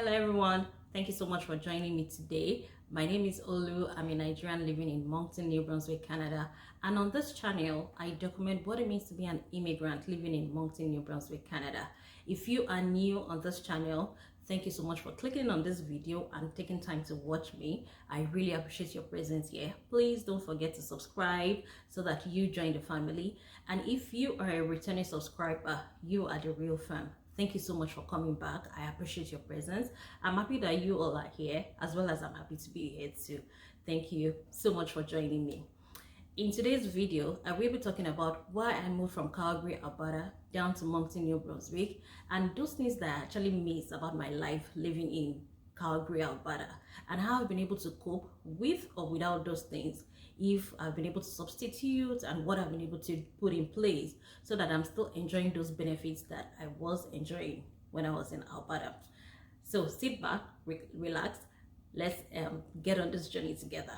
Hello everyone, thank you so much for joining me today. My name is Olu. I'm a Nigerian living in Moncton, New Brunswick, Canada, and on this channel I document what it means to be an immigrant living in Moncton, New Brunswick, Canada. If you are new on this channel, thank you so much for clicking on this video and taking time to watch me. I really appreciate your presence here. Please don't forget to subscribe so that you join the family, and if you are a returning subscriber, you are the real fan. Thank you so much for coming back. I appreciate your presence. I'm happy that you all are here, as well as I'm happy to be here too. Thank you so much for joining me. In today's video, I will be talking about why I moved from Calgary, Alberta down to Moncton, New Brunswick, and those things that I actually miss about my life living in Calgary, Alberta, and how I've been able to cope with or without those things, if I've been able to substitute, and what I've been able to put in place so that I'm still enjoying those benefits that I was enjoying when I was in Alberta. So sit back, relax, let's get on this journey together.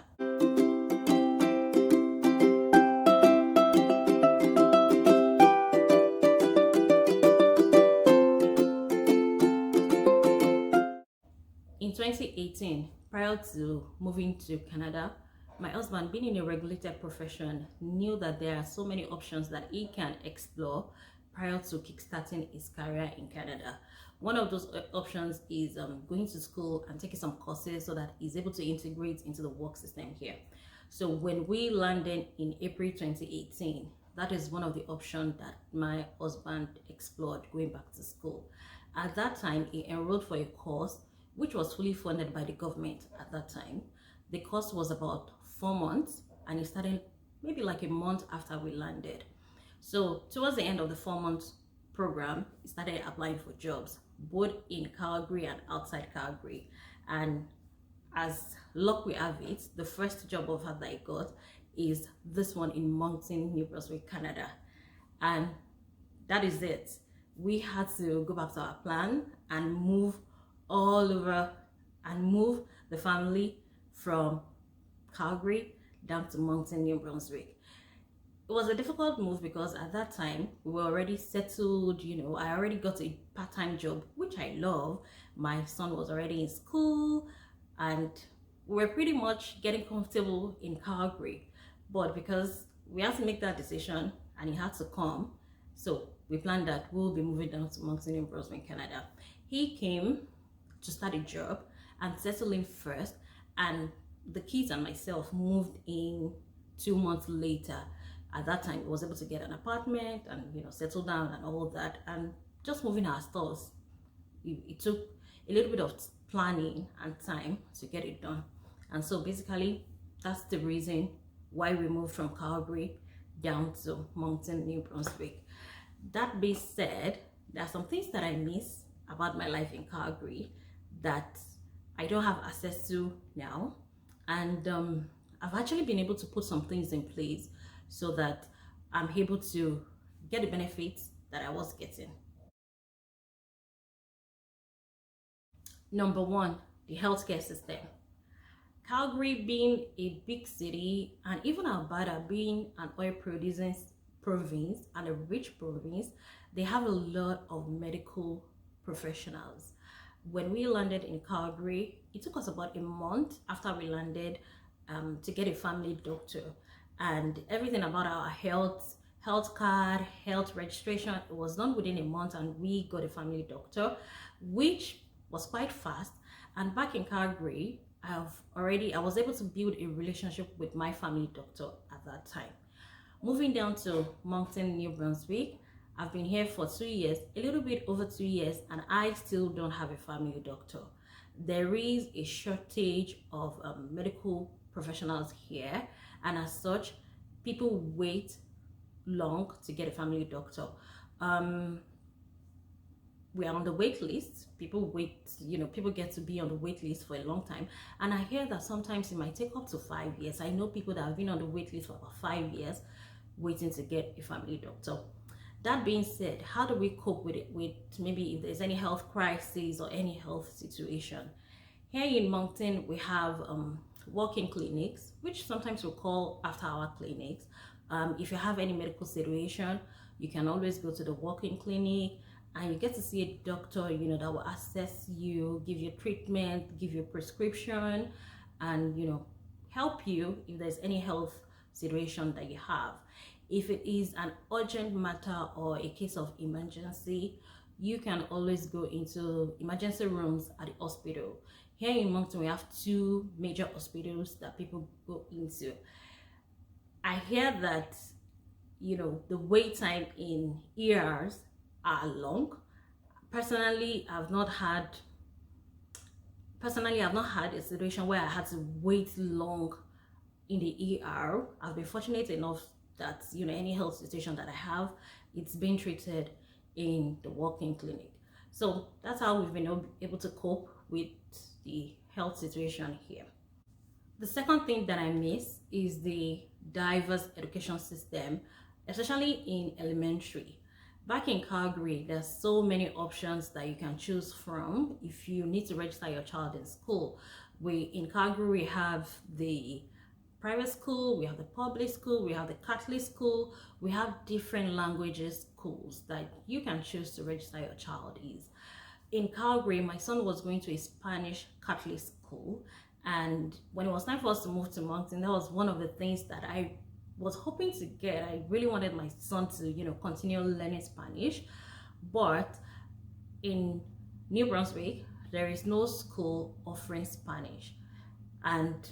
In 2018, prior to moving to Canada, my husband, being in a regulated profession, knew that there are so many options that he can explore prior to kickstarting his career in Canada. One of those options is going to school and taking some courses so that he's able to integrate into the work system here. So when we landed in April 2018, that is one of the options that my husband explored, going back to school. At that time, he enrolled for a course which was fully funded by the government at that time. The course was about 4 months, and it started maybe like a month after we landed. So towards the end of the 4-month program, he started applying for jobs, both in Calgary and outside Calgary. And as luck we have it, the first job offer that I got is this one in Moncton, New Brunswick, Canada. And that is it. We had to go back to our plan and move all over and move the family from Calgary down to Moncton, New Brunswick. It was a difficult move because at that time we were already settled. I already got a part-time job, which I love. My son was already in school, and we were pretty much getting comfortable in Calgary. But because we had to make that decision and he had to come, so we planned that we'll be moving down to Moncton, New Brunswick, Canada. He came to start a job and settle in first, and the kids and myself moved in 2 months later. At that time, we was able to get an apartment and settle down and all that, and just moving our stores. It took a little bit of planning and time to get it done, and so basically that's the reason why we moved from Calgary down to Moncton, New Brunswick. That being said, there are some things that I miss about my life in Calgary that I don't have access to now, and I've actually been able to put some things in place so that I'm able to get the benefits that I was getting. Number one, the healthcare system. Calgary being a big city, and even Alberta being an oil producing province and a rich province, they have a lot of medical professionals. When we landed in Calgary, it took us about a month after we landed to get a family doctor, and everything about our health card, health registration, it was done within a month, and we got a family doctor, which was quite fast. And back in Calgary, I was able to build a relationship with my family doctor at that time. Moving down to Moncton, New Brunswick, I've been here for 2 years, a little bit over 2 years, and I still don't have a family doctor. There is a shortage of medical professionals here, and as such, people wait long to get a family doctor. We are on the wait list. People wait, people get to be on the wait list for a long time, and I hear that sometimes it might take up to 5 years. I know people that have been on the wait list for about 5 years waiting to get a family doctor. That being said, how do we cope with it? With maybe if there's any health crisis or any health situation. Here in Moncton, we have walk-in clinics, which sometimes we call after-hour clinics. If you have any medical situation, you can always go to the walk-in clinic and you get to see a doctor, you know, that will assess you, give you treatment, give you a prescription, and, you know, help you if there's any health situation that you have. If it is an urgent matter or a case of emergency, you can always go into emergency rooms at the hospital. Here in Moncton, we have two major hospitals that people go into. I hear that, you know, the wait time in ERs are long. Personally, I've not had a situation where I had to wait long in the ER. I've been fortunate enough that, you know, any health situation that I have, it's been treated in the walk-in clinic. So that's how we've been able to cope with the health situation here. The second thing that I miss is the diverse education system, especially in elementary. Back in Calgary, there's so many options that you can choose from if you need to register your child in school. In Calgary, we have the private school, we have the public school, we have the Catholic school, we have different languages schools that you can choose to register your child is. In Calgary, my son was going to a Spanish Catholic school, and when it was time for us to move to Moncton, that was one of the things that I was hoping to get. I really wanted my son to, you know, continue learning Spanish, but in New Brunswick, there is no school offering Spanish. And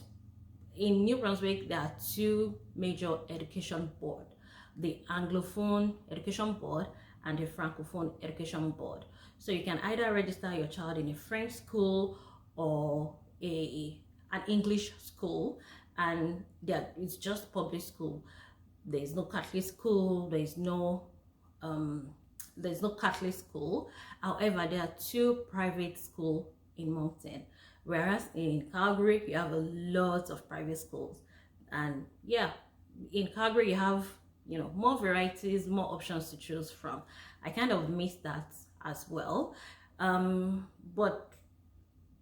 in New Brunswick, there are two major education boards, the Anglophone Education Board and the Francophone Education Board. So you can either register your child in a French school or an English school, and it's just public school. There's no Catholic school, there's no Catholic school. However, there are two private schools in Moncton, whereas in Calgary you have a lot of private schools. And yeah, in Calgary you have, you know, more varieties, more options to choose from. I kind of miss that as well. But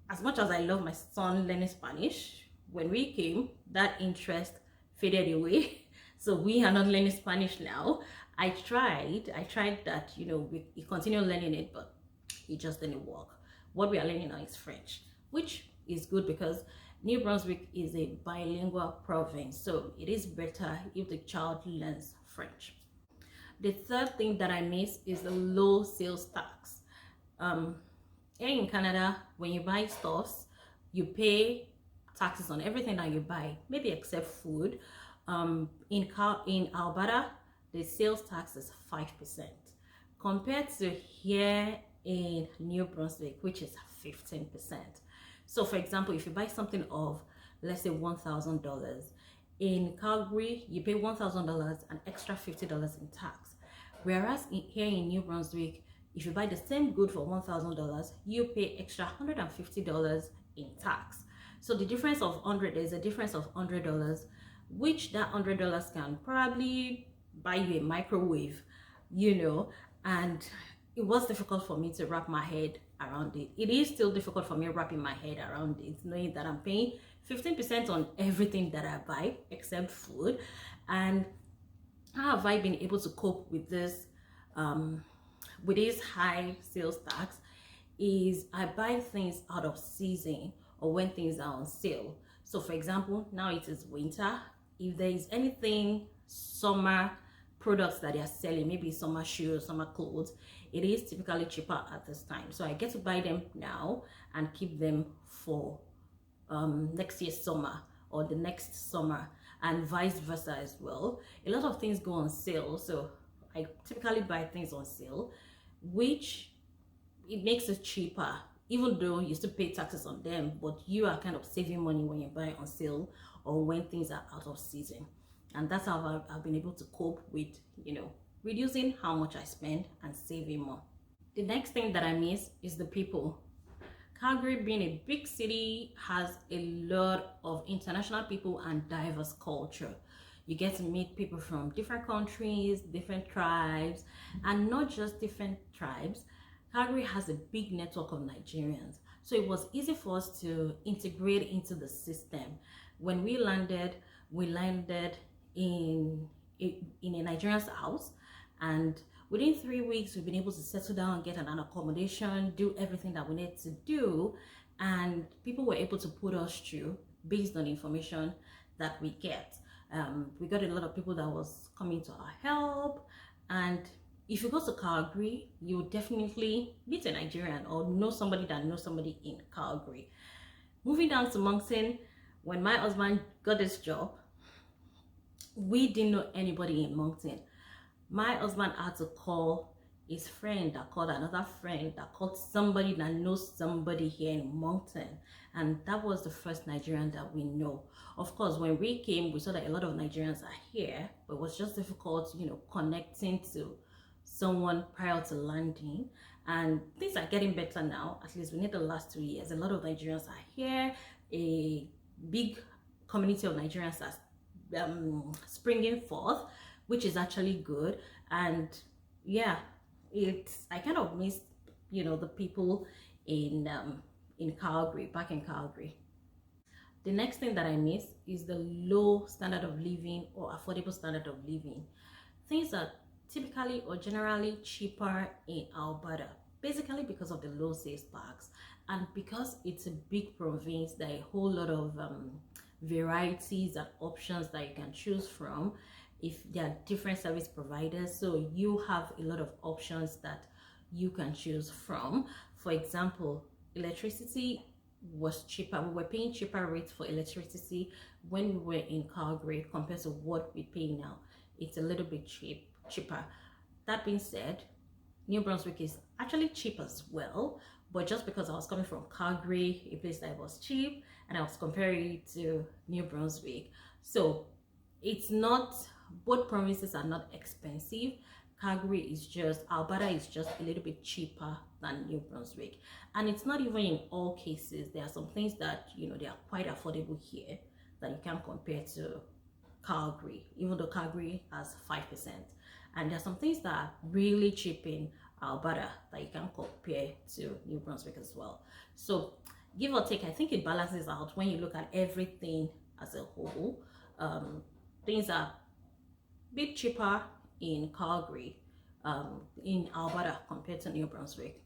as much as I love my son learning Spanish, when we came, that interest faded away. So we are not learning Spanish now. I tried that, you know, we continue learning it, but it just didn't work. What we are learning now is French, which is good because New Brunswick is a bilingual province, so it is better if the child learns French. The third thing that I miss is the low sales tax. Here in Canada, when you buy stuffs, you pay taxes on everything that you buy, maybe except food. In Alberta, the sales tax is 5%, compared to here in New Brunswick, which is 15%. So for example, if you buy something of, let's say, $1,000, in Calgary, you pay $1,000 and extra $50 in tax. Whereas here in New Brunswick, if you buy the same good for $1,000, you pay extra $150 in tax. So the difference of there's a difference of $100, which that $100 can probably buy you a microwave, you know. And it was difficult for me to wrap my head around it. It is still difficult for me wrapping my head around it, knowing that I'm paying 15% on everything that I buy except food. And how have I been able to cope with this high sales tax? Is I buy things out of season or when things are on sale. So for example, now it is winter. If there is anything summer products that they are selling, maybe summer shoes, summer clothes, it is typically cheaper at this time. So I get to buy them now and keep them for next year's summer or the next summer, and vice versa as well. A lot of things go on sale, so I typically buy things on sale, which it makes it cheaper, even though you still pay taxes on them, but you are kind of saving money when you buy on sale or when things are out of season. And that's how I've been able to cope with, you know, reducing how much I spend and saving more. The next thing that I miss is the people. Calgary, being a big city, has a lot of international people and diverse culture. You get to meet people from different countries, different tribes, and not just different tribes. Calgary has a big network of Nigerians, so it was easy for us to integrate into the system. When we landed in a Nigerian's house, and Within 3 weeks, we've been able to settle down, get an accommodation, do everything that we need to do, and people were able to put us through based on the information that we get. We got a lot of people that was coming to our help, and if you go to Calgary, you'll definitely meet a Nigerian or know somebody that knows somebody in Calgary. Moving down to Moncton, when my husband got this job, we didn't know anybody in Moncton. My husband had to call his friend that called another friend that called somebody that knows somebody here in Moncton, and that was the first Nigerian that we know. Of course, when we came, we saw that a lot of Nigerians are here, but it was just difficult, connecting to someone prior to landing. And things are getting better now, at least within the last 2 years. A lot of Nigerians are here. A big community of Nigerians are springing forth, which is actually good. And yeah, I kind of missed the people in Calgary, back in Calgary. The next thing that I miss is the low standard of living or affordable standard of living. Things are typically or generally cheaper in Alberta, basically because of the low sales tax, and because it's a big province. There are a whole lot of varieties and options that you can choose from. If there are different service providers, so you have a lot of options that you can choose from. For example, electricity was cheaper. We were paying cheaper rates for electricity when we were in Calgary compared to what we pay now. It's a little bit cheaper. That being said, New Brunswick is actually cheap as well, but just because I was coming from Calgary, a place that was cheap, and I was comparing it to New Brunswick, so it's not, both provinces are not expensive. Alberta is just a little bit cheaper than New Brunswick, and it's not even in all cases. There are some things that they are quite affordable here that you can't compare to Calgary, even though Calgary has 5%, and there are some things that are really cheap in Alberta that you can compare to New Brunswick as well. So give or take, I think it balances out when you look at everything as a whole. Things are a bit cheaper in Calgary, in Alberta compared to New Brunswick.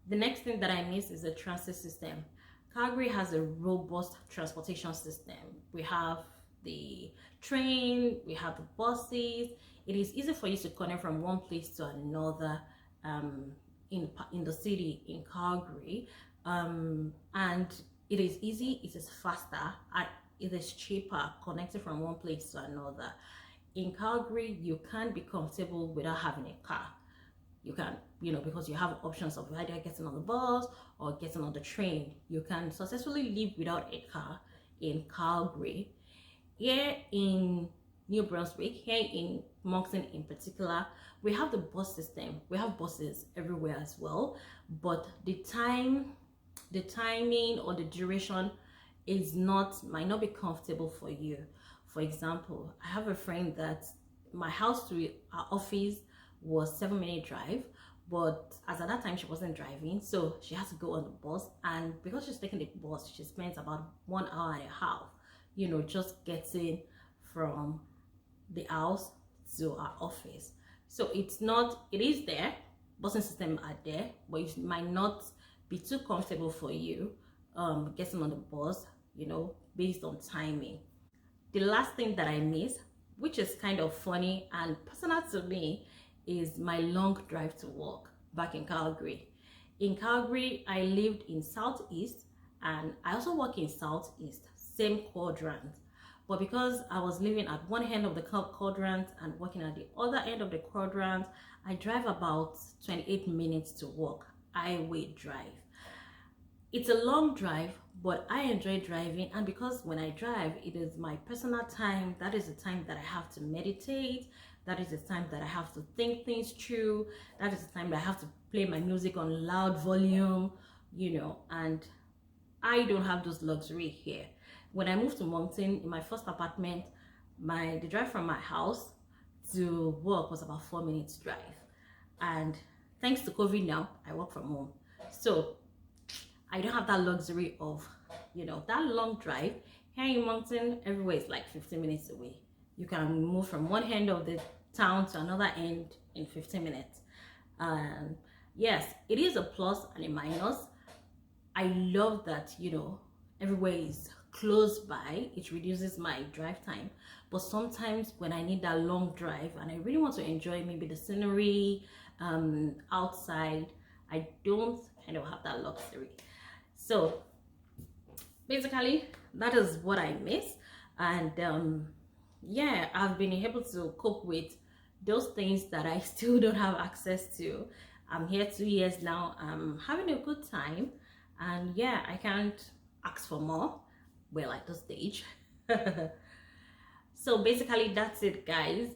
The next thing that I miss is the transit system. Calgary has a robust transportation system. We have the train, we have the buses. It is easy for you to connect from one place to another in the city in Calgary, and it is easy, it is faster, and it is cheaper connecting from one place to another. In Calgary, you can't be comfortable without having a car. You can, because you have options of either getting on the bus or getting on the train. You can successfully live without a car in Calgary. Here in New Brunswick, here in Moncton in particular, we have the bus system. We have buses everywhere as well, but the timing or the duration might not be comfortable for you. For example, I have a friend that my house to our office was 7-minute drive, but as at that time she wasn't driving, so she has to go on the bus, and because she's taking the bus, she spends about 1 hour and a half, just getting from the house to our office. So it is there, busing system are there, but it might not be too comfortable for you getting on the bus, based on timing. The last thing that I miss, which is kind of funny and personal to me, is my long drive to work back in Calgary. In Calgary, I lived in Southeast, and I also work in Southeast, same quadrant. But because I was living at one end of the quadrant and working at the other end of the quadrant, I drive about 28 minutes to work, highway drive. It's a long drive, but I enjoy driving, and because when I drive, it is my personal time. That is the time that I have to meditate. That is the time that I have to think things through. That is the time that I have to play my music on loud volume, and I don't have those luxury here. When I moved to Moncton, in my first apartment, the drive from my house to work was about 4 minutes drive. And thanks to COVID now, I work from home. So I don't have that luxury of, that long drive. Here in Moncton, everywhere is like 15 minutes away. You can move from one end of the town to another end in 15 minutes. And yes, it is a plus and a minus. I love that, you know, everywhere is close by. It reduces my drive time. But sometimes when I need that long drive and I really want to enjoy maybe the scenery outside, I don't kind of have that luxury. So basically, that is what I miss. And yeah, I've been able to cope with those things that I still don't have access to. I'm here 2 years now. I'm having a good time, and yeah, I can't ask for more. Well, at this stage. So basically that's it, guys.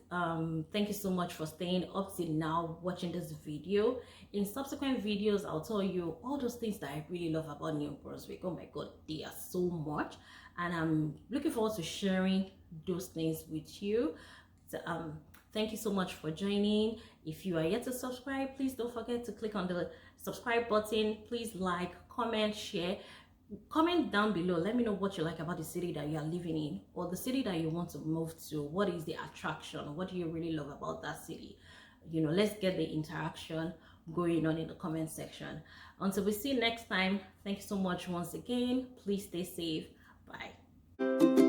Thank you so much for staying up till now watching this video. In subsequent videos, I'll tell you all those things that I really love about New Brunswick. Oh my god, they are so much, and I'm looking forward to sharing those things with you. So, thank you so much for joining. If you are yet to subscribe, please don't forget to click on the subscribe button. Please like, comment, share. Comment down below. Let me know what you like about the city that you are living in, or the city that you want to move to. What is the attraction? What do you really love about that city? You know, let's get the interaction going on in the comment section. Until we see you next time, thank you so much once again. Please stay safe. Bye.